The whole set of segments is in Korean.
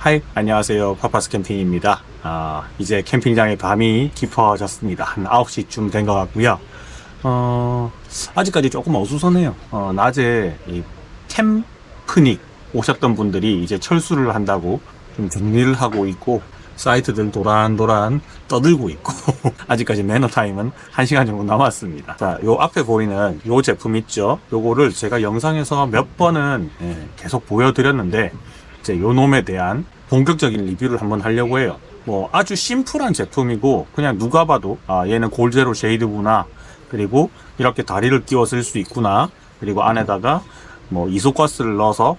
하이, 안녕하세요. 파파스 캠핑입니다. 이제 캠핑장의 밤이 깊어졌습니다. 한 9시쯤 된 것 같고요. 아직까지 조금 어수선해요. 낮에 이 캠프닉 오셨던 분들이 이제 철수를 한다고 좀 정리를 하고 있고, 사이트들 도란도란 떠들고 있고, 아직까지 매너타임은 1시간 정도 남았습니다. 자, 요 앞에 보이는 요 제품 있죠? 요거를 제가 영상에서 몇 번은 계속 보여드렸는데, 이제 요 놈에 대한 본격적인 리뷰를 한번 하려고 해요. 뭐 아주 심플한 제품이고 그냥 누가 봐도 얘는 골제로 쉐이드구나, 그리고 이렇게 다리를 끼워 쓸 수 있구나, 그리고 안에다가 뭐 이소가스를 넣어서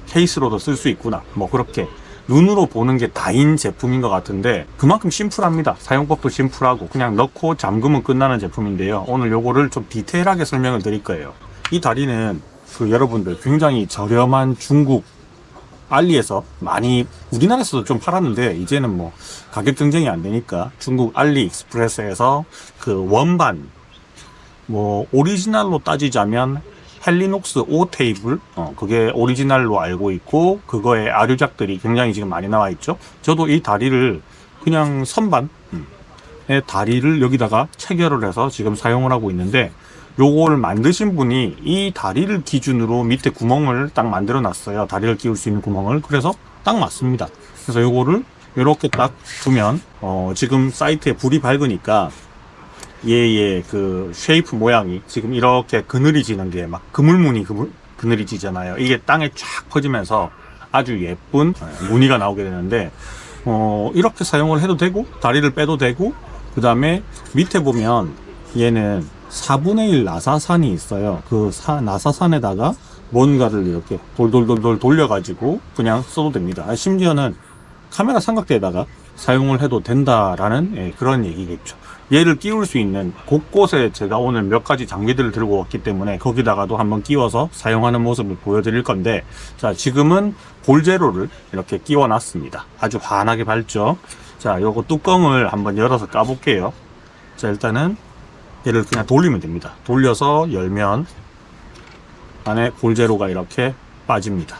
케이스로도 쓸 수 있구나, 뭐 그렇게 눈으로 보는 게 다인 제품인 것 같은데 그만큼 심플합니다. 사용법도 심플하고 그냥 넣고 잠그면 끝나는 제품인데요. 오늘 요거를 좀 디테일하게 설명을 드릴 거예요. 이 다리는 여러분들 굉장히 저렴한 중국 알리에서 많이, 우리나라에서도 좀 팔았는데 이제는 뭐 가격 경쟁이 안 되니까 중국 알리익스프레스에서 그 원반, 뭐 오리지널로 따지자면 헬리녹스 O 테이블, 그게 오리지널로 알고 있고 그거의 아류작들이 굉장히 지금 많이 나와 있죠. 저도 이 다리를 그냥 선반의 다리를 여기다가 체결을 해서 지금 사용을 하고 있는데, 요걸 만드신 분이 이 다리를 기준으로 밑에 구멍을 딱 만들어 놨어요. 다리를 끼울 수 있는 구멍을. 그래서 딱 맞습니다. 그래서 요거를 이렇게 딱 두면 지금 사이트에 불이 밝으니까 얘의 그 쉐이프 모양이 지금 이렇게 그늘이 지는 게 막 그물무늬 그늘이 지잖아요. 이게 땅에 쫙 퍼지면서 아주 예쁜 무늬가 나오게 되는데, 이렇게 사용을 해도 되고 다리를 빼도 되고, 그 다음에 밑에 보면 얘는 4분의 1 나사산이 있어요. 그 나사산에다가 뭔가를 이렇게 돌돌돌돌 돌려가지고 그냥 써도 됩니다. 심지어는 카메라 삼각대에다가 사용을 해도 된다라는 그런 얘기겠죠. 얘를 끼울 수 있는 곳곳에 제가 오늘 몇 가지 장비들을 들고 왔기 때문에 거기다가도 한번 끼워서 사용하는 모습을 보여드릴 건데, 자, 지금은 볼제로를 이렇게 끼워 놨습니다. 아주 환하게 밝죠. 자, 요거 뚜껑을 한번 열어서 까볼게요. 자, 일단은 얘를 그냥 돌리면 됩니다. 돌려서 열면 안에 골제로가 이렇게 빠집니다.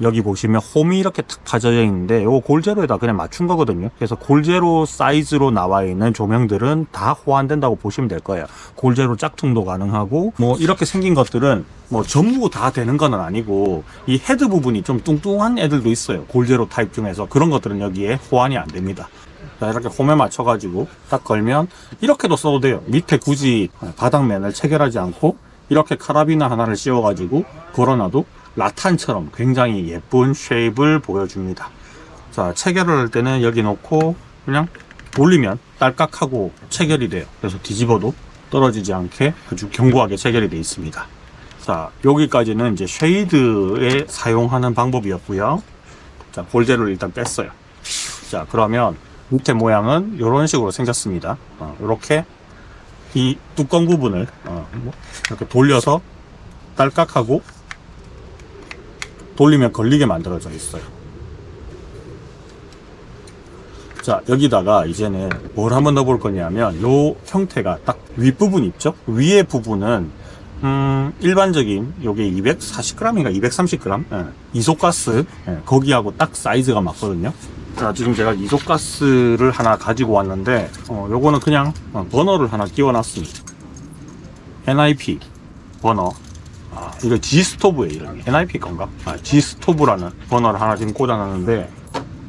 여기 보시면 홈이 이렇게 탁 파져져 있는데 이거 골제로에다 그냥 맞춘 거거든요. 그래서 골제로 사이즈로 나와 있는 조명들은 다 호환된다고 보시면 될 거예요. 골제로 짝퉁도 가능하고, 뭐 이렇게 생긴 것들은 뭐 전부 다 되는 건 아니고 이 헤드 부분이 좀 뚱뚱한 애들도 있어요. 골제로 타입 중에서. 그런 것들은 여기에 호환이 안 됩니다. 자, 이렇게 홈에 맞춰가지고 딱 걸면 이렇게도 써도 돼요. 밑에 굳이 바닥면을 체결하지 않고 이렇게 카라비나 하나를 씌워가지고 걸어놔도 라탄처럼 굉장히 예쁜 쉐입을 보여줍니다. 자, 체결을 할 때는 여기 놓고 그냥 돌리면 딸깍하고 체결이 돼요. 그래서 뒤집어도 떨어지지 않게 아주 견고하게 체결이 되어 있습니다. 자, 여기까지는 이제 쉐이드에 사용하는 방법이었고요. 자, 볼제로를 일단 뺐어요. 자, 그러면 밑에 모양은 이런 식으로 생겼습니다. 이렇게 이 뚜껑 부분을 이렇게 돌려서 딸깍하고 돌리면 걸리게 만들어져 있어요. 자, 여기다가 이제는 뭘 한번 넣어 볼 거냐면 요 형태가 딱 윗부분 있죠? 위에 부분은 일반적인 요게 240g인가 230g 이소가스, 거기하고 딱 사이즈가 맞거든요. 자, 지금 제가 이소가스를 하나 가지고 왔는데 요거는 그냥 버너를 하나 끼워 놨습니다. NIP 버너. 이거 G스토브예요. 이름이 NIP 건가? G스토브라는 버너를 하나 지금 꽂아놨는데,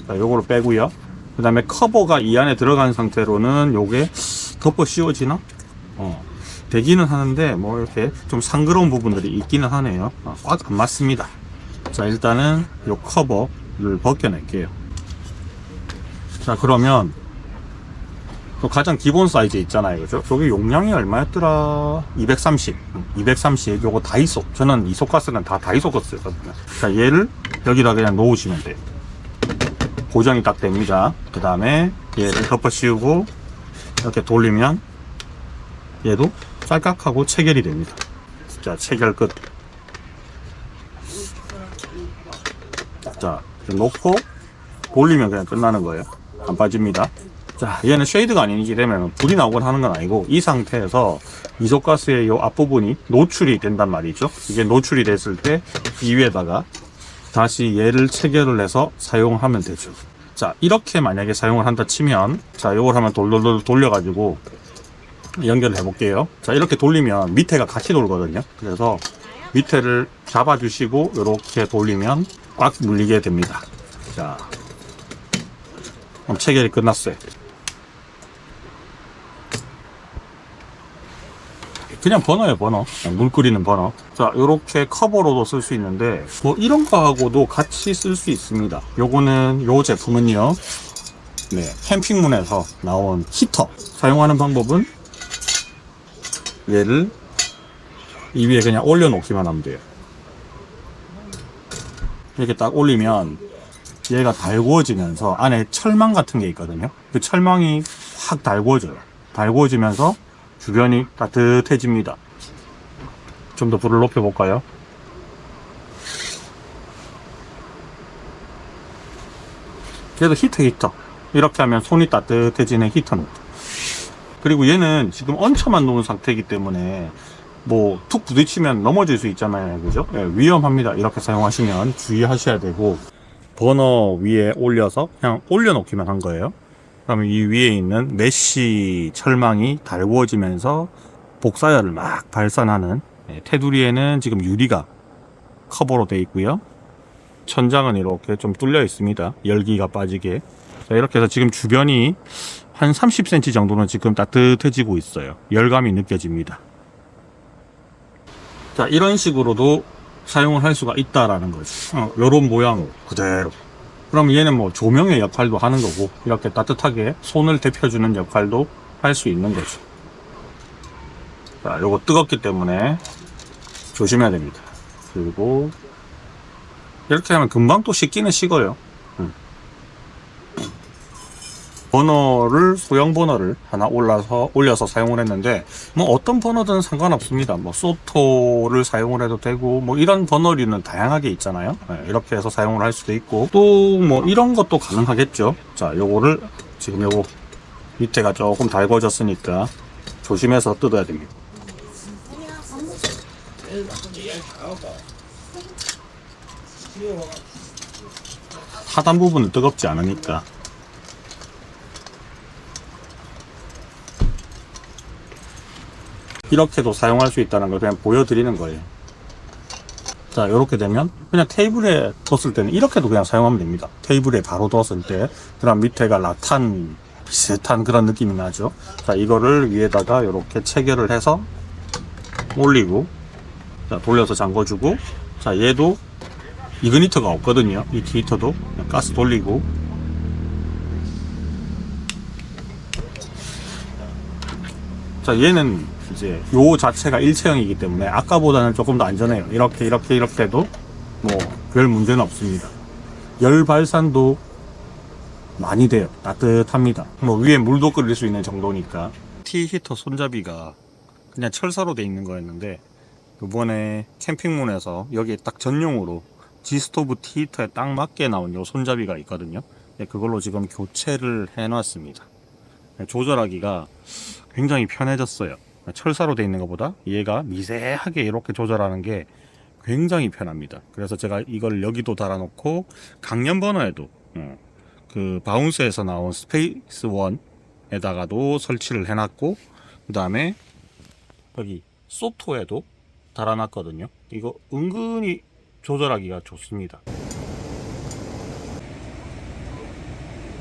자, 요거를 빼고요. 그 다음에 커버가 이 안에 들어간 상태로는 요게 덮어 씌워지나? 되기는 하는데 뭐 이렇게 좀 상그러운 부분들이 있기는 하네요. 꽉 안 맞습니다. 자, 일단은 요 커버를 벗겨낼게요. 자, 그러면 또 가장 기본 사이즈 있잖아요. 그죠? 저게 용량이 얼마였더라? 230. 요거 다이소. 저는 이소가스는 다 다이소 거 쓰거든요. 자, 얘를 여기다 그냥 놓으시면 돼요. 고정이 딱 됩니다. 그 다음에 얘를 덮어 씌우고 이렇게 돌리면 얘도 쌀깍하고 체결이 됩니다. 자, 체결 끝. 자, 놓고 돌리면 그냥 끝나는 거예요. 안 빠집니다. 자, 얘는 쉐이드가 아니게 되면 불이 나오곤 하는 건 아니고 이 상태에서 이소가스의 이 앞부분이 노출이 된단 말이죠. 이게 노출이 됐을 때 이 위에다가 다시 얘를 체결을 해서 사용하면 되죠. 자, 이렇게 만약에 사용을 한다 치면, 자, 요걸 한번 돌돌돌 돌려가지고 연결을 해볼게요. 자, 이렇게 돌리면 밑에가 같이 돌거든요. 그래서 밑에를 잡아주시고 이렇게 돌리면 꽉 물리게 됩니다. 자, 그럼 체결이 끝났어요. 그냥 번호예요, 번호. 물 끓이는 번호. 자, 요렇게 커버로도 쓸 수 있는데, 뭐 이런 거하고도 같이 쓸 수 있습니다. 요거는, 요 제품은요, 네, 캠핑문에서 나온 히터. 사용하는 방법은 얘를 이 위에 그냥 올려놓기만 하면 돼요. 이렇게 딱 올리면 얘가 달구어지면서 안에 철망 같은 게 있거든요. 그 철망이 확 달구어져요. 달구어지면서 주변이 따뜻해집니다. 좀 더 불을 높여볼까요? 그래도 히터. 이렇게 하면 손이 따뜻해지는 히터입니다. 그리고 얘는 지금 얹혀만 놓은 상태이기 때문에 뭐 툭 부딪히면 넘어질 수 있잖아요. 그죠? 네, 위험합니다. 이렇게 사용하시면 주의하셔야 되고, 버너 위에 올려서 그냥 올려놓기만 한 거예요. 그러면 이 위에 있는 메쉬 철망이 달구어지면서 복사열을 막 발산하는, 테두리에는 지금 유리가 커버로 되어 있고요. 천장은 이렇게 좀 뚫려 있습니다. 열기가 빠지게. 자, 이렇게 해서 지금 주변이 한 30cm 정도는 지금 따뜻해지고 있어요. 열감이 느껴집니다. 자, 이런 식으로도 사용을 할 수가 있다라는 거죠. 요런 모양 그대로. 그럼 얘는 뭐 조명의 역할도 하는 거고, 이렇게 따뜻하게 손을 데펴주는 역할도 할 수 있는 거죠. 자, 요거 뜨겁기 때문에 조심해야 됩니다. 그리고 이렇게 하면 금방 또 식기는 식어요. 버너를, 소형 버너를 하나 올려서 사용을 했는데, 뭐 어떤 버너든 상관없습니다. 뭐 소토를 사용을 해도 되고, 뭐 이런 버너류는 다양하게 있잖아요. 이렇게 해서 사용을 할 수도 있고, 또 뭐 이런 것도 가능하겠죠. 자, 요거를 지금 요거 밑에가 조금 달궈졌으니까 조심해서 뜯어야 됩니다. 하단 부분은 뜨겁지 않으니까. 이렇게도 사용할 수 있다는 걸 그냥 보여드리는 거예요. 자, 이렇게 되면 그냥 테이블에 뒀을 때는 이렇게도 그냥 사용하면 됩니다. 테이블에 바로 뒀을 때, 그럼 밑에가 라탄 비슷한 그런 느낌이 나죠. 자, 이거를 위에다가 이렇게 체결을 해서 올리고, 자, 돌려서 잠궈주고, 자, 얘도 이그니터가 없거든요. 이 히터도 그냥 가스 돌리고, 자, 얘는 이제 요 자체가 일체형이기 때문에 아까보다는 조금 더 안전해요. 이렇게 해도 뭐 별 문제는 없습니다. 열 발산도 많이 돼요. 따뜻합니다. 뭐 위에 물도 끓일 수 있는 정도니까. 티 히터 손잡이가 그냥 철사로 돼 있는 거였는데, 이번에 캠핑문에서 여기에 딱 전용으로 G스토브 티 히터에 딱 맞게 나온 요 손잡이가 있거든요. 그걸로 지금 교체를 해 놨습니다. 조절하기가 굉장히 편해졌어요. 철사로 되어 있는 것보다 얘가 미세하게 이렇게 조절하는 게 굉장히 편합니다. 그래서 제가 이걸 여기도 달아놓고, 강연 버너에도 그 바운스에서 나온 스페이스 원에다가도 설치를 해놨고, 그 다음에 여기 소토에도 달아놨거든요. 이거 은근히 조절하기가 좋습니다.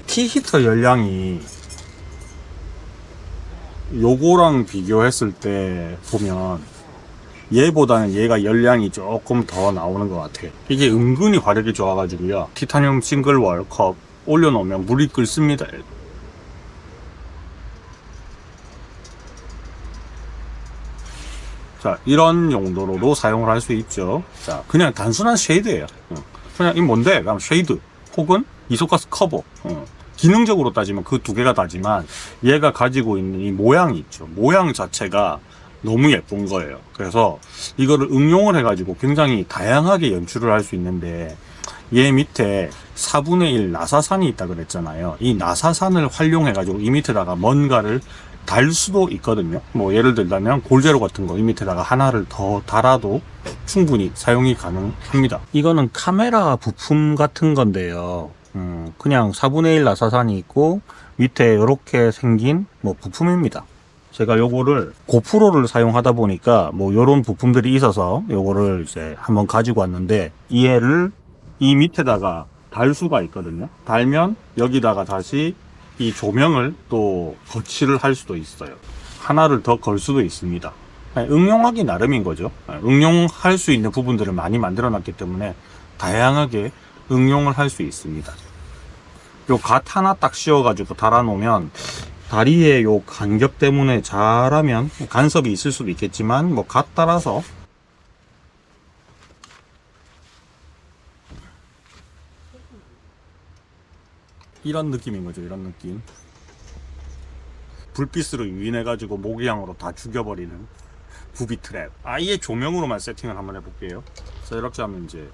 티 히터 열량이 요거랑 비교했을 때 보면 얘보다는 얘가 열량이 조금 더 나오는 것 같아요. 이게 은근히 화력이 좋아가지고요. 티타늄 싱글월 컵 올려놓으면 물이 끓습니다. 자, 이런 용도로도 사용을 할 수 있죠. 자, 그냥 단순한 쉐이드예요. 그냥 이 뭔데? 그럼 쉐이드 혹은 이소가스 커버. 기능적으로 따지면 그 두 개가 다지만, 얘가 가지고 있는 이 모양이 있죠. 모양 자체가 너무 예쁜 거예요. 그래서 이거를 응용을 해가지고 굉장히 다양하게 연출을 할 수 있는데, 얘 밑에 4분의 1 나사산이 있다 그랬잖아요. 이 나사산을 활용해가지고 이 밑에다가 뭔가를 달 수도 있거든요. 뭐 예를 들자면 골제로 같은 거 이 밑에다가 하나를 더 달아도 충분히 사용이 가능합니다. 이거는 카메라 부품 같은 건데요. 그냥 4분의 1 나사산이 있고 밑에 이렇게 생긴 뭐 부품입니다. 제가 요거를 고프로를 사용하다 보니까 뭐 요런 부품들이 있어서 요거를 이제 한번 가지고 왔는데, 얘를 이 밑에다가 달 수가 있거든요. 달면 여기다가 다시 이 조명을 또 거치를 할 수도 있어요. 하나를 더 걸 수도 있습니다. 응용하기 나름인 거죠. 응용할 수 있는 부분들을 많이 만들어 놨기 때문에 다양하게 응용을 할 수 있습니다. 요 갓 하나 딱 씌워 가지고 달아 놓으면, 다리의 요 간격 때문에 잘하면 간섭이 있을 수도 있겠지만 뭐 갓 달아서 이런 느낌인 거죠. 이런 느낌. 불빛으로 유인해 가지고 모기향으로 다 죽여버리는 부비 트랩. 아예 조명으로만 세팅을 한번 해볼게요. 그래서 이렇게 하면 이제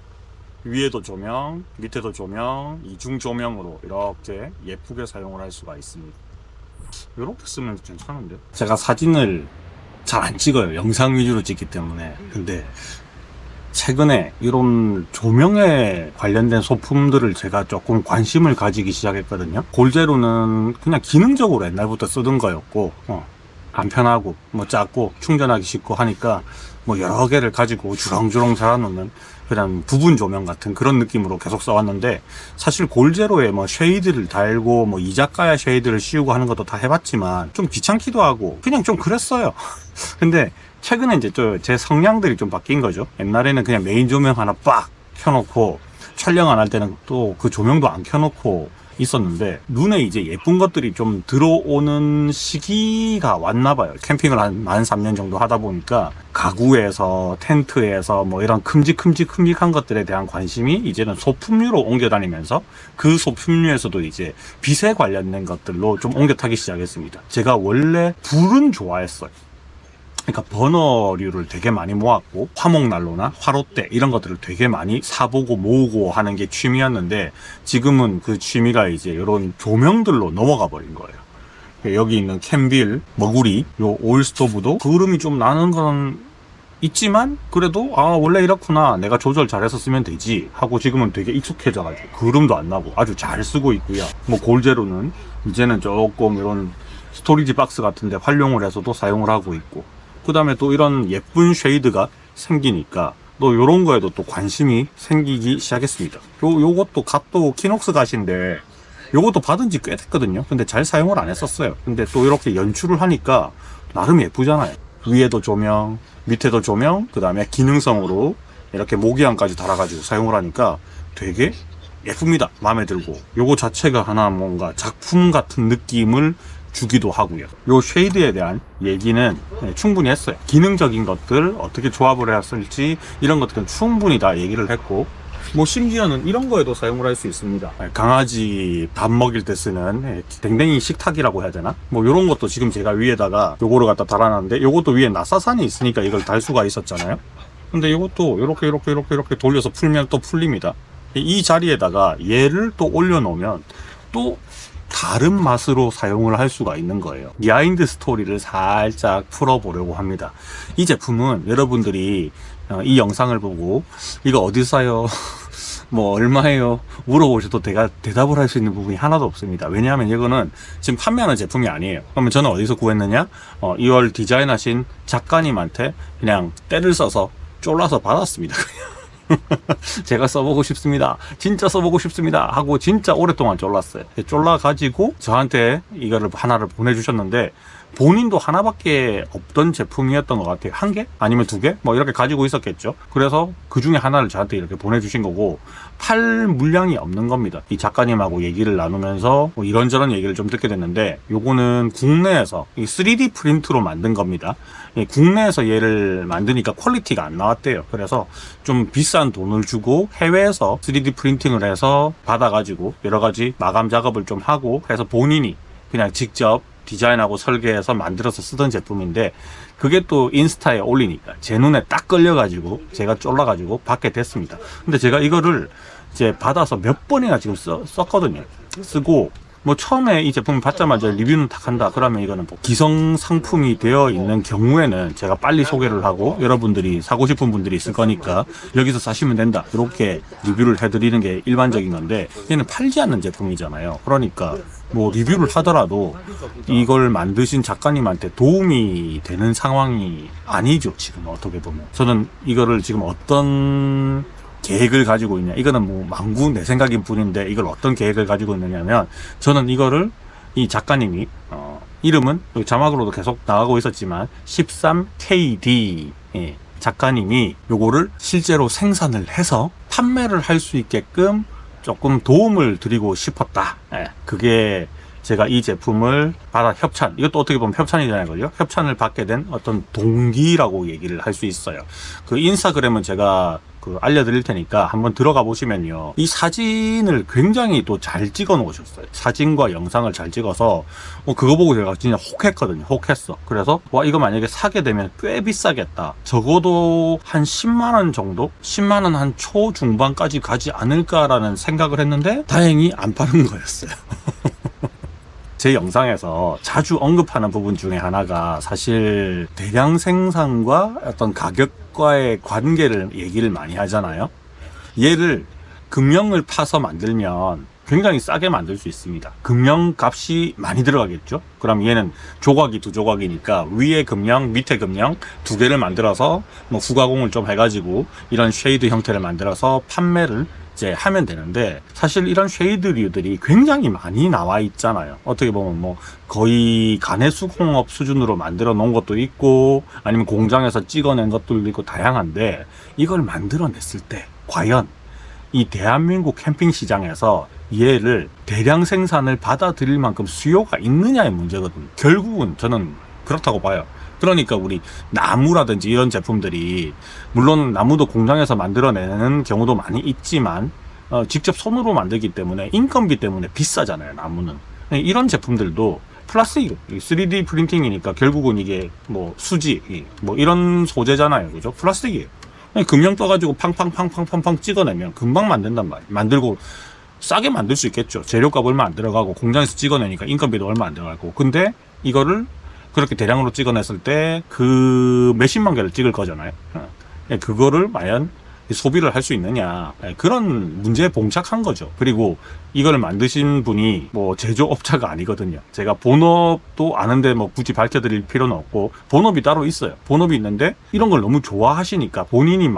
위에도 조명, 밑에도 조명, 이중 조명으로 이렇게 예쁘게 사용을 할 수가 있습니다. 이렇게 쓰면 괜찮은데? 제가 사진을 잘 안 찍어요. 영상 위주로 찍기 때문에. 근데 최근에 이런 조명에 관련된 소품들을 제가 조금 관심을 가지기 시작했거든요. 골제로는 그냥 기능적으로 옛날부터 쓰던 거였고, 간편하고 뭐 작고 충전하기 쉽고 하니까 뭐 여러 개를 가지고 주렁주렁 달아놓는 그냥 부분 조명 같은 그런 느낌으로 계속 써왔는데, 사실 골제로에 뭐 쉐이드를 달고 뭐 이자카야 쉐이드를 씌우고 하는 것도 다 해봤지만 좀 귀찮기도 하고 그냥 좀 그랬어요. 근데 최근에 이제 제 성향들이 좀 바뀐 거죠. 옛날에는 그냥 메인 조명 하나 빡 켜놓고 촬영 안 할 때는 또 그 조명도 안 켜놓고 있었는데, 눈에 이제 예쁜 것들이 좀 들어오는 시기가 왔나 봐요. 캠핑을 한 만 3년 정도 하다 보니까 가구에서 텐트에서 뭐 이런 큼직큼직한 것들에 대한 관심이 이제는 소품류로 옮겨 다니면서, 그 소품류에서도 이제 빛에 관련된 것들로 좀 옮겨 타기 시작했습니다. 제가 원래 불은 좋아했어요. 그러니까 버너류를 되게 많이 모았고 화목난로나 화롯대 이런 것들을 되게 많이 사보고 모으고 하는 게 취미였는데, 지금은 그 취미가 이제 이런 조명들로 넘어가 버린 거예요. 여기 있는 캔빌, 머구리, 요 오일 스토브도 그름이 좀 나는 건 있지만 그래도 원래 이렇구나, 내가 조절 잘해서 쓰면 되지 하고 지금은 되게 익숙해져가지고 그름도 안 나고 아주 잘 쓰고 있고요. 뭐 골제로는 이제는 조금 이런 스토리지 박스 같은데 활용을 해서도 사용을 하고 있고, 그 다음에 또 이런 예쁜 쉐이드가 생기니까 또 요런 거에도 또 관심이 생기기 시작했습니다. 요것도 갓도 키녹스 갓인데 요것도 받은 지 꽤 됐거든요. 근데 잘 사용을 안 했었어요. 근데 또 이렇게 연출을 하니까 나름 예쁘잖아요. 위에도 조명, 밑에도 조명, 그 다음에 기능성으로 이렇게 모기향까지 달아가지고 사용을 하니까 되게 예쁩니다. 마음에 들고, 요거 자체가 하나 뭔가 작품 같은 느낌을 주기도 하고요. 요 쉐이드에 대한 얘기는 충분히 했어요. 기능적인 것들 어떻게 조합을 했을지 이런 것들은 충분히 다 얘기를 했고, 뭐 심지어는 이런 거에도 사용을 할 수 있습니다. 강아지 밥 먹일 때 쓰는 댕댕이 식탁이라고 해야 되나? 뭐 요런 것도 지금 제가 위에다가 요거를 갖다 달아놨는데, 요것도 위에 나사산이 있으니까 이걸 달 수가 있었잖아요. 근데 이것도 이렇게 돌려서 풀면 또 풀립니다. 이 자리에다가 얘를 또 올려놓으면 또 다른 맛으로 사용을 할 수가 있는 거예요. 비하인드 스토리를 살짝 풀어보려고 합니다. 이 제품은 여러분들이 이 영상을 보고 이거 어디 사요? 뭐 얼마예요? 물어보셔도 제가 대답을 할 수 있는 부분이 하나도 없습니다. 왜냐하면 이거는 지금 판매하는 제품이 아니에요. 그러면 저는 어디서 구했느냐? 이걸 디자인하신 작가님한테 그냥 때를 써서 쫄라서 받았습니다. 제가 써보고 싶습니다, 진짜 써보고 싶습니다 하고 진짜 오랫동안 쫄랐어요. 쫄라가지고 저한테 이거를 하나를 보내주셨는데, 본인도 하나밖에 없던 제품이었던 것 같아요. 한 개? 아니면 두 개? 뭐 이렇게 가지고 있었겠죠. 그래서 그 중에 하나를 저한테 이렇게 보내주신 거고, 팔 물량이 없는 겁니다. 이 작가님하고 얘기를 나누면서 뭐 이런저런 얘기를 좀 듣게 됐는데, 요거는 국내에서 이 3D 프린트로 만든 겁니다. 국내에서 얘를 만드니까 퀄리티가 안 나왔대요. 그래서 좀 비싼 돈을 주고 해외에서 3D 프린팅을 해서 받아가지고 여러 가지 마감 작업을 좀 하고 해서 본인이 그냥 직접 디자인하고 설계해서 만들어서 쓰던 제품인데, 그게 또 인스타에 올리니까 제 눈에 딱 걸려가지고 제가 쫄라가지고 받게 됐습니다. 근데 제가 이거를 이제 받아서 몇 번이나 지금 썼거든요. 쓰고 뭐 처음에 이 제품을 받자마자 리뷰는 딱 한다 그러면 이거는 뭐 기성 상품이 되어 있는 경우에는 제가 빨리 소개를 하고 여러분들이 사고 싶은 분들이 있을 거니까 여기서 사시면 된다 이렇게 리뷰를 해드리는 게 일반적인 건데, 얘는 팔지 않는 제품이잖아요. 그러니까 뭐 리뷰를 하더라도 이걸 만드신 작가님한테 도움이 되는 상황이 아니죠. 지금 어떻게 보면 저는 이거를 지금 어떤 계획을 가지고 있냐, 이거는 뭐 망구 내 생각인 뿐인데 이걸 어떤 계획을 가지고 있느냐면, 저는 이거를 이 작가님이 이름은 자막으로도 계속 나가고 있었지만 13KD 작가님이 요거를 실제로 생산을 해서 판매를 할 수 있게끔 조금 도움을 드리고 싶었다. 그게 제가 이 제품을 받아 협찬, 이것도 어떻게 보면 협찬이잖아요. 그죠? 협찬을 받게 된 어떤 동기라고 얘기를 할 수 있어요. 그 인스타그램은 제가 알려드릴 테니까 한번 들어가 보시면요, 이 사진을 굉장히 또 잘 찍어 놓으셨어요. 사진과 영상을 잘 찍어서 그거 보고 제가 진짜 혹했거든요. 혹했어. 그래서 와, 이거 만약에 사게 되면 꽤 비싸겠다, 적어도 한 10만원 정도, 10만원 한 초중반까지 가지 않을까라는 생각을 했는데 다행히 안 파는 거였어요. 제 영상에서 자주 언급하는 부분 중에 하나가 사실 대량 생산과 어떤 가격과의 관계를 얘기를 많이 하잖아요. 얘를 금형을 파서 만들면 굉장히 싸게 만들 수 있습니다. 금형 값이 많이 들어가겠죠. 그럼 얘는 조각이 두 조각이니까 위에 금형, 밑에 금형 두 개를 만들어서 뭐 후가공을 좀 해가지고 이런 쉐이드 형태를 만들어서 판매를 이제 하면 되는데, 사실 이런 쉐이드류들이 굉장히 많이 나와 있잖아요. 어떻게 보면 뭐 거의 가내수공업 수준으로 만들어 놓은 것도 있고 아니면 공장에서 찍어낸 것들도 있고 다양한데, 이걸 만들어냈을 때 과연 이 대한민국 캠핑 시장에서 얘를 대량 생산을 받아들일 만큼 수요가 있느냐의 문제거든요. 결국은 저는 그렇다고 봐요. 그러니까 우리 나무라든지 이런 제품들이, 물론 나무도 공장에서 만들어내는 경우도 많이 있지만 직접 손으로 만들기 때문에 인건비 때문에 비싸잖아요. 나무는. 이런 제품들도 플라스틱, 3D 프린팅이니까 결국은 이게 뭐 수지, 뭐 이런 소재잖아요. 그죠? 플라스틱이에요. 금형 떠가지고 팡팡팡팡팡팡 찍어내면 금방 만든단 말이에요. 만들고 싸게 만들 수 있겠죠. 재료값 얼마 안 들어가고 공장에서 찍어내니까 인건비도 얼마 안 들어가고. 근데 이거를 그렇게 대량으로 찍어냈을 때 그 몇십만 개를 찍을 거잖아요. 그거를 과연 소비를 할 수 있느냐, 그런 문제에 봉착한 거죠. 그리고 이걸 만드신 분이 뭐 제조업자가 아니거든요. 제가 본업도 아는데 뭐 굳이 밝혀드릴 필요는 없고, 본업이 따로 있어요. 본업이 있는데 이런 걸 너무 좋아하시니까 본인이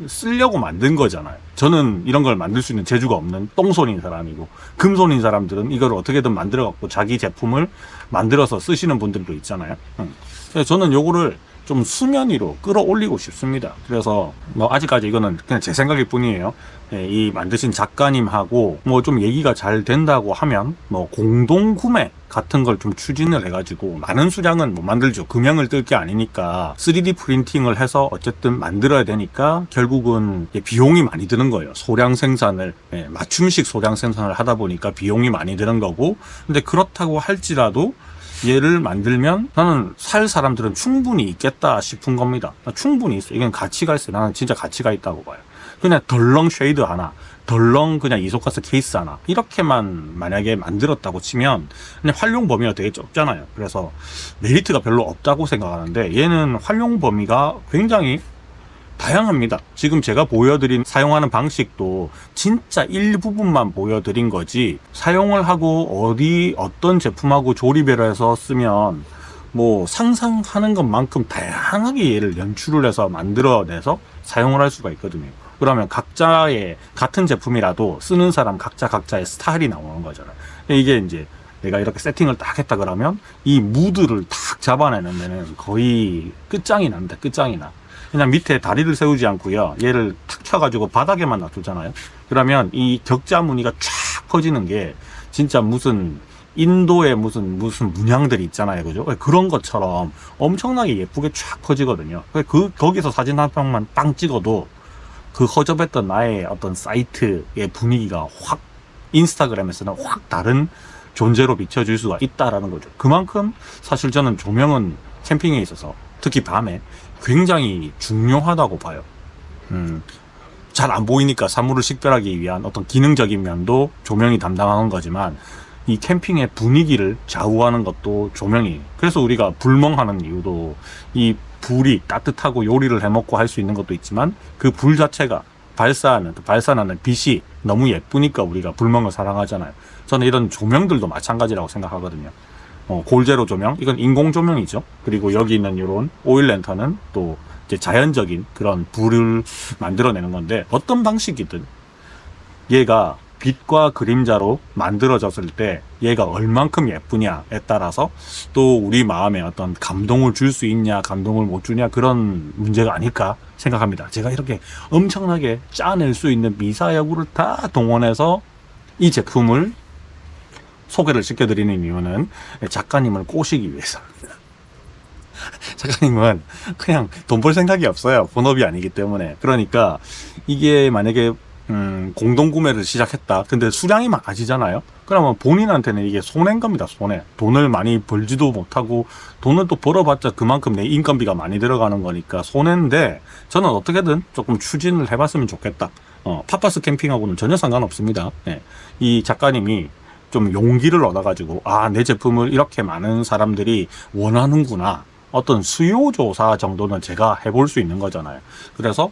쓰려고 만든 거잖아요. 저는 이런 걸 만들 수 있는 재주가 없는 똥손인 사람이고, 금손인 사람들은 이걸 어떻게든 만들어 갖고 자기 제품을 만들어서 쓰시는 분들도 있잖아요. 그래서 저는 요거를 좀 수면 위로 끌어올리고 싶습니다. 그래서 뭐 아직까지 이거는 그냥 제 생각일 뿐이에요. 이 만드신 작가님하고 뭐 좀 얘기가 잘 된다고 하면 뭐 공동 구매 같은 걸 좀 추진을 해가지고, 많은 수량은 못 만들죠. 금형을 뜰 게 아니니까 3D 프린팅을 해서 어쨌든 만들어야 되니까 결국은 비용이 많이 드는 거예요. 소량 생산을, 맞춤식 소량 생산을 하다 보니까 비용이 많이 드는 거고, 근데 그렇다고 할지라도 얘를 만들면 나는 살 사람들은 충분히 있겠다 싶은 겁니다. 충분히 있어요. 이건 가치가 있어요. 나는 진짜 가치가 있다고 봐요. 그냥 덜렁 쉐이드 하나, 덜렁 그냥 이소가스 케이스 하나, 이렇게만 만약에 만들었다고 치면 그냥 활용 범위가 되게 좁잖아요. 그래서 메리트가 별로 없다고 생각하는데, 얘는 활용 범위가 굉장히 다양합니다. 지금 제가 보여드린 사용하는 방식도 진짜 일부분만 보여드린 거지, 사용을 하고 어떤 제품하고 조립을 해서 쓰면 뭐 상상하는 것만큼 다양하게 얘를 연출을 해서 만들어내서 사용을 할 수가 있거든요. 그러면 각자의 같은 제품이라도 쓰는 사람 각자의 스타일이 나오는 거잖아요. 이게 이제 내가 이렇게 세팅을 딱 했다 그러면 이 무드를 딱 잡아내는 데는 거의 끝장이 납니다. 끝장이 나. 그냥 밑에 다리를 세우지 않고요, 얘를 탁 켜가지고 바닥에만 놔두잖아요. 그러면 이 격자 무늬가 쫙 퍼지는 게 진짜 무슨 인도의 무슨 문양들이 있잖아요. 그죠? 그런 것처럼 엄청나게 예쁘게 쫙 퍼지거든요. 거기서 사진 한 장만 빵 찍어도 그 허접했던 나의 어떤 사이트의 분위기가 확, 인스타그램에서는 확 다른 존재로 비춰질 수가 있다라는 거죠. 그만큼 사실 저는 조명은 캠핑에 있어서 특히 밤에 굉장히 중요하다고 봐요. 잘 안 보이니까 사물을 식별하기 위한 어떤 기능적인 면도 조명이 담당하는 거지만, 이 캠핑의 분위기를 좌우하는 것도 조명이. 그래서 우리가 불멍하는 이유도 이 불이 따뜻하고 요리를 해먹고 할 수 있는 것도 있지만 그 불 자체가 발산하는 빛이 너무 예쁘니까 우리가 불멍을 사랑하잖아요. 저는 이런 조명들도 마찬가지라고 생각하거든요. 골제로 조명, 이건 인공 조명이죠. 그리고 여기 있는 이런 오일 랜턴은 또 이제 자연적인 그런 불을 만들어내는 건데, 어떤 방식이든 얘가 빛과 그림자로 만들어졌을 때 얘가 얼만큼 예쁘냐에 따라서 또 우리 마음에 어떤 감동을 줄 수 있냐, 감동을 못 주냐, 그런 문제가 아닐까 생각합니다. 제가 이렇게 엄청나게 짜낼 수 있는 미사여구를 다 동원해서 이 제품을 소개를 시켜드리는 이유는 작가님을 꼬시기 위해서입니다. 작가님은 그냥 돈 벌 생각이 없어요. 본업이 아니기 때문에. 그러니까 이게 만약에 공동구매를 시작했다. 근데 수량이 많아지잖아요. 그러면 본인한테는 이게 손해인 겁니다. 손해. 돈을 많이 벌지도 못하고, 돈을 또 벌어봤자 그만큼 내 인건비가 많이 들어가는 거니까 손해인데, 저는 어떻게든 조금 추진을 해봤으면 좋겠다. 팝파스 캠핑하고는 전혀 상관없습니다. 네. 이 작가님이 좀 용기를 얻어가지고, 내 제품을 이렇게 많은 사람들이 원하는구나. 어떤 수요 조사 정도는 제가 해볼 수 있는 거잖아요. 그래서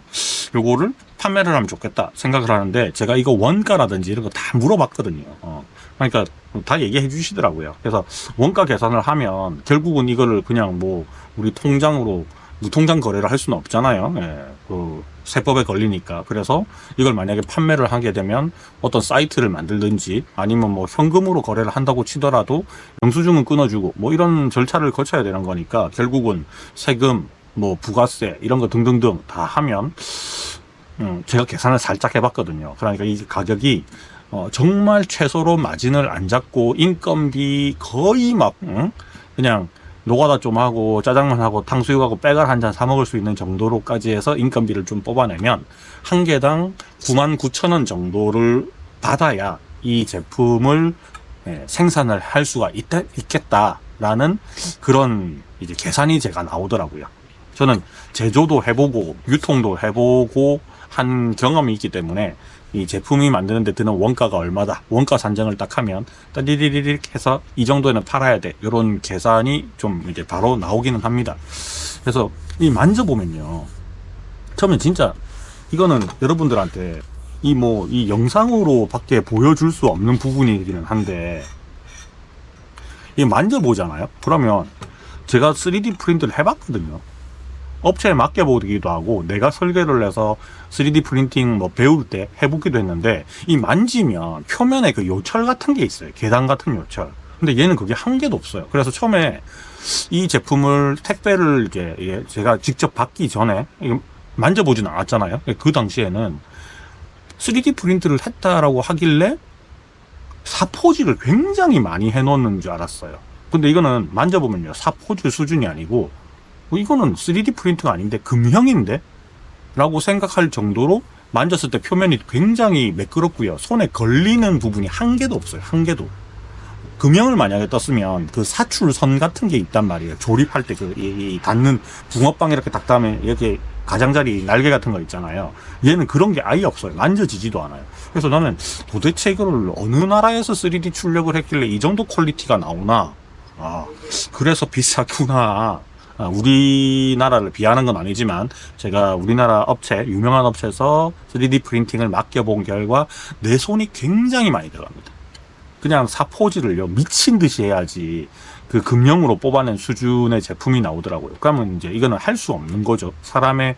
요거를 판매를 하면 좋겠다 생각을 하는데, 제가 이거 원가라든지 이런 거 다 물어봤거든요. 그러니까 다 얘기해 주시더라고요. 그래서 원가 계산을 하면 결국은 이거를 그냥 뭐 우리 통장으로 무통장 거래를 할 수는 없잖아요. 예, 그 세법에 걸리니까. 그래서 이걸 만약에 판매를 하게 되면 어떤 사이트를 만들든지, 아니면 뭐 현금으로 거래를 한다고 치더라도 영수증은 끊어주고 뭐 이런 절차를 거쳐야 되는 거니까, 결국은 세금, 뭐 부가세 이런 거 등등등 다 하면 제가 계산을 살짝 해봤거든요. 그러니까 이 가격이 정말 최소로 마진을 안 잡고 인건비 거의 막 그냥 노가다 좀 하고 짜장면 하고 탕수육하고 빼갈 한 잔 사 먹을 수 있는 정도로까지 해서 인건비를 좀 뽑아내면 한 개당 99,000원 정도를 받아야 이 제품을 생산을 할 수가 있겠다라는 그런 이제 계산이 제가 나오더라고요. 저는 제조도 해보고 유통도 해보고 한 경험이 있기 때문에 이 제품이 만드는데 드는 원가가 얼마다, 원가 산정을 딱 하면 따리리리릭 해서 이 정도에는 팔아야 돼, 이런 계산이 좀 이제 바로 나오기는 합니다. 그래서 이 만져보면요, 처음엔 진짜 이거는 여러분들한테 이 영상으로 밖에 보여줄 수 없는 부분이기는 한데, 이 만져보잖아요. 그러면 제가 3D 프린트를 해봤거든요. 업체에 맡겨보기도 하고 내가 설계를 해서 3D 프린팅 뭐 배울 때 해보기도 했는데, 이 만지면 표면에 그 요철 같은 게 있어요. 계단 같은 요철. 근데 얘는 그게 한 개도 없어요. 그래서 처음에 이 제품을 택배를 이제 제가 직접 받기 전에 만져보진 않았잖아요. 그 당시에는 3D 프린트를 했다라고 하길래 사포질을 굉장히 많이 해놓는 줄 알았어요. 근데 이거는 만져보면요, 사포질 수준이 아니고 이거는 3D 프린트가 아닌데 금형인데? 라고 생각할 정도로 만졌을 때 표면이 굉장히 매끄럽고요. 손에 걸리는 부분이 한 개도 없어요. 한 개도. 금형을 만약에 떴으면 그 사출선 같은 게 있단 말이에요. 조립할 때 이 닿는 붕어빵 이렇게 딱 닿으면 이렇게 가장자리 날개 같은 거 있잖아요. 얘는 그런 게 아예 없어요. 만져지지도 않아요. 그래서 나는 도대체 이거를 어느 나라에서 3D 출력을 했길래 이 정도 퀄리티가 나오나? 그래서 비싸구나. 우리나라를 비하는 건 아니지만 제가 우리나라 업체, 유명한 업체에서 3D 프린팅을 맡겨본 결과 내 손이 굉장히 많이 들어갑니다. 그냥 사포질을요, 미친 듯이 해야지 그 금형으로 뽑아낸 수준의 제품이 나오더라고요. 그러면 이제 이거는 할 수 없는 거죠. 사람의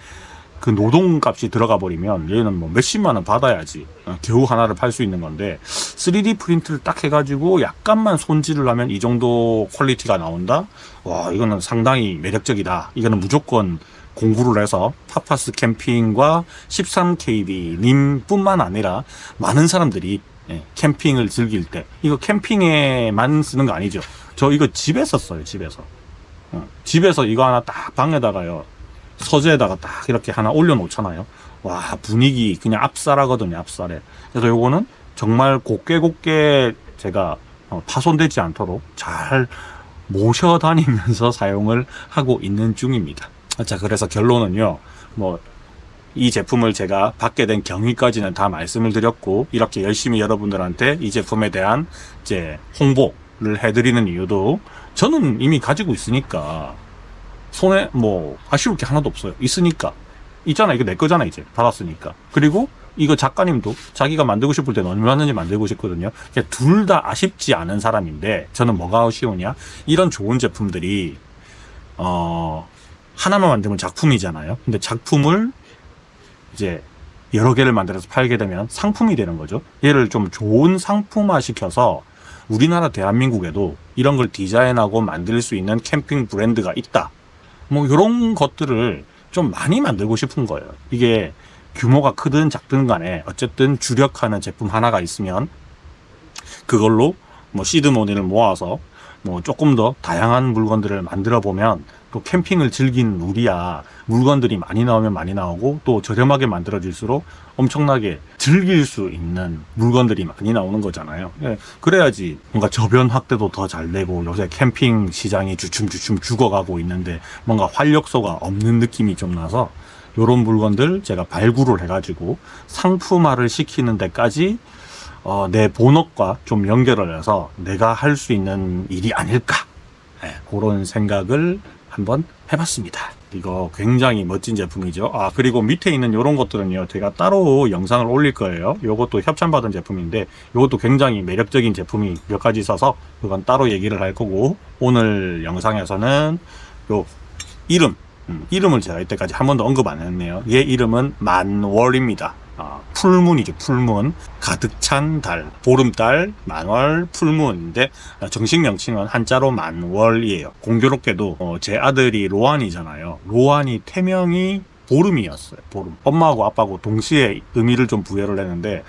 그 노동값이 들어가 버리면 얘는 뭐 몇십만 원 받아야지 겨우 하나를 팔 수 있는 건데, 3D 프린트를 딱 해가지고 약간만 손질을 하면 이 정도 퀄리티가 나온다? 와, 이거는 상당히 매력적이다. 이거는 무조건 공부를 해서 팝파스 캠핑과 13KB 님뿐만 아니라 많은 사람들이 캠핑을 즐길 때, 이거 캠핑에만 쓰는 거 아니죠. 저 이거 집에서 써요. 집에서 이거 하나 딱 방에다가요, 서재에다가 딱 이렇게 하나 올려놓잖아요. 와, 분위기 그냥 압살하거든요. 압살해. 그래서 요거는 정말 곱게 제가 파손되지 않도록 잘 모셔다니면서 사용을 하고 있는 중입니다. 자, 그래서 결론은요, 이 제품을 제가 받게 된 경위까지는 다 말씀을 드렸고, 이렇게 열심히 여러분들한테 이 제품에 대한 이제 홍보를 해드리는 이유도 저는 이미 가지고 있으니까 손에 뭐 아쉬울 게 하나도 없어요. 있으니까. 있잖아. 이거 내 거잖아. 이제 받았으니까. 그리고 이거 작가님도 자기가 만들고 싶을 때는 얼마든지 만들고 싶거든요. 둘 다 아쉽지 않은 사람인데, 저는 뭐가 아쉬우냐, 이런 좋은 제품들이 하나만 만들면 작품이잖아요. 근데 작품을 이제 여러 개를 만들어서 팔게 되면 상품이 되는 거죠. 얘를 좀 좋은 상품화 시켜서 우리나라 대한민국에도 이런 걸 디자인하고 만들 수 있는 캠핑 브랜드가 있다, 뭐 이런 것들을 좀 많이 만들고 싶은 거예요. 이게 규모가 크든 작든 간에 어쨌든 주력하는 제품 하나가 있으면 그걸로 뭐 시드머니를 모아서 뭐 조금 더 다양한 물건들을 만들어 보면, 또 캠핑을 즐기는 우리야 물건들이 많이 나오면 많이 나오고, 또 저렴하게 만들어질수록 엄청나게 즐길 수 있는 물건들이 많이 나오는 거잖아요. 그래야지 뭔가 저변 확대도 더 잘 되고, 요새 캠핑 시장이 주춤주춤 죽어가고 있는데 뭔가 활력소가 없는 느낌이 좀 나서, 요런 물건들 제가 발굴을 해가지고 상품화를 시키는 데까지 내 본업과 좀 연결을 해서 내가 할 수 있는 일이 아닐까, 그런 생각을 한번 해봤습니다. 이거 굉장히 멋진 제품이죠. 그리고 밑에 있는 이런 것들은요, 제가 따로 영상을 올릴 거예요. 이것도 협찬받은 제품인데, 이것도 굉장히 매력적인 제품이 몇 가지 있어서 그건 따로 얘기를 할 거고, 오늘 영상에서는 요 이름을 제가 이때까지 한 번도 언급 안 했네요. 얘 이름은 만월입니다. 풀문이죠. 풀문. 가득 찬 달, 보름달, 만월, 풀문인데 정식 명칭은 한자로 만월이에요. 공교롭게도 제 아들이 로안이잖아요. 로안이 태명이 보름이었어요. 보름. 엄마하고 아빠하고 동시에 의미를 좀 부여를 했는데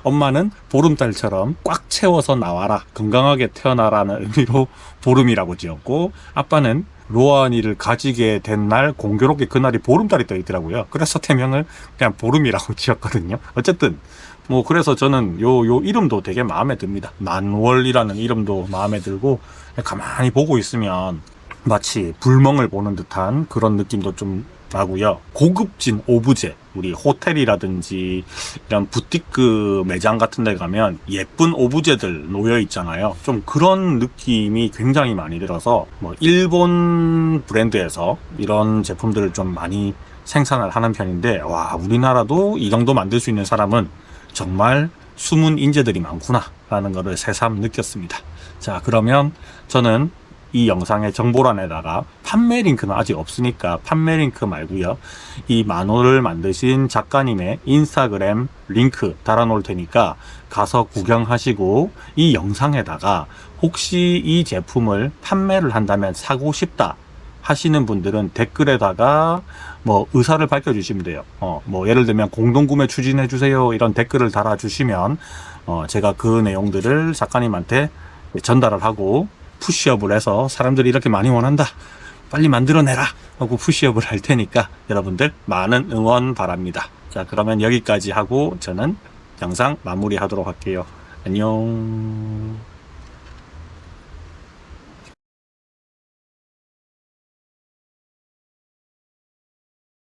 엄마는 보름달처럼 꽉 채워서 나와라, 건강하게 태어나라는 의미로 보름이라고 지었고, 아빠는 로안이를 가지게 된 날 공교롭게 그날이 보름달이 떠 있더라고요. 그래서 태명을 그냥 보름이라고 지었거든요. 어쨌든 뭐 그래서 저는 요 이름도 되게 마음에 듭니다. 만월이라는 이름도 마음에 들고, 가만히 보고 있으면 마치 불멍을 보는 듯한 그런 느낌도 좀 나고요. 고급진 오브제, 우리 호텔이라든지 이런 부티크 매장 같은 데 가면 예쁜 오브제들 놓여 있잖아요. 좀 그런 느낌이 굉장히 많이 들어서, 뭐 일본 브랜드에서 이런 제품들을 좀 많이 생산을 하는 편인데, 와, 우리나라도 이 정도 만들 수 있는 사람은 정말 숨은 인재들이 많구나 라는 거를 새삼 느꼈습니다. 자, 그러면 저는 이 영상의 정보란에다가 판매 링크는 아직 없으니까 판매 링크 말고요, 이 만호를 만드신 작가님의 인스타그램 링크 달아놓을 테니까 가서 구경하시고, 이 영상에다가 혹시 이 제품을 판매를 한다면 사고 싶다 하시는 분들은 댓글에다가 뭐 의사를 밝혀주시면 돼요. 뭐 예를 들면 공동구매 추진해주세요 이런 댓글을 달아주시면 제가 그 내용들을 작가님한테 전달을 하고 푸시업을 해서, 사람들이 이렇게 많이 원한다, 빨리 만들어내라 하고 푸시업을 할 테니까 여러분들 많은 응원 바랍니다. 자, 그러면 여기까지 하고 저는 영상 마무리하도록 할게요. 안녕.